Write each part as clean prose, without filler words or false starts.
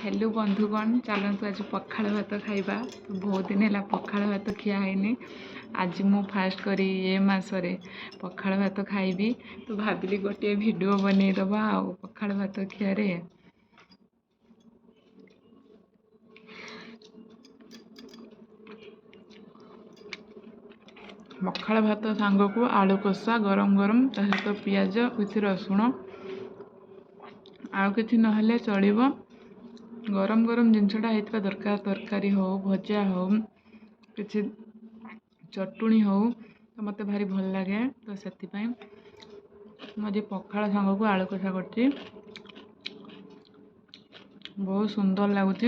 Hello बंधुगण चलतु आज पखाड़ भात खाइबा। तो बहुत दिन है पखाड़ भात खिया है। आज मु फास्ट करी ए मासरे पखाड़ भात खाइबी। तो भाविली गोटे वीडियो बनईदबा आ पखाड़ भात खियारे। पखाड़ भात सांग को आलू कषा गरम गरम ता सहित पियाज विथ रसुण आउ किछि नहले चलिबो। गरम गरम जिनसटा होता दरकार तरकारी हो भजा हो किसी चटुणी हो तो मत भारी भल लगे। तो से मुझे पखाड़ सांग को आलू कषा कर बहुत सुंदर लगुच।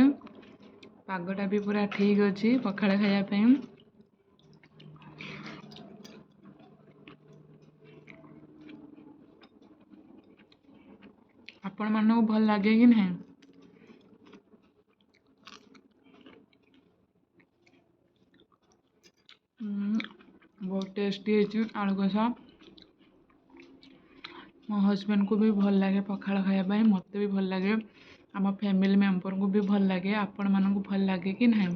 पागटा भी पूरा ठीक अच्छी पखाड़ खायापी। आपण मानक भल लगे कि नहीं? बहुत टेस्टी है आलू कषा। मो हस्बैंड को भी भल लगे पखाड़ खायापी, मत भी भल लगे, आम फैमिली मेंबर को भी भल लगे। आपण मानक भल लगे कि नहीं?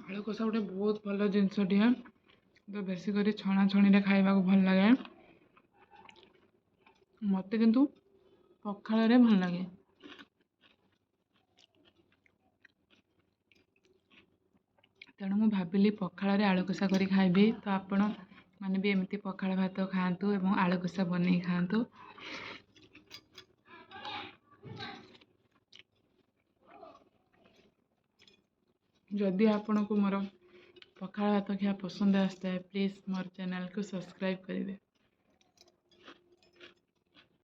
आलू कषा गोटे बहुत भल जिनसटी है। तो बेसी कर छणा छणी खाइबा को भल लगे। मत किंतु पखाड़ रे भल लगे। तेणु मुझे भाविली पखाड़ आलू कषा कर खाइबी। तो आपण मैंने भी एमती पखाड़ भात खातु और आलू कषा बन खातु। जदि आपण को मोर पखाड़ भात खिया पसंद आसता है प्लीज़ मोर चैनल को सब्सक्राइब करेंगे।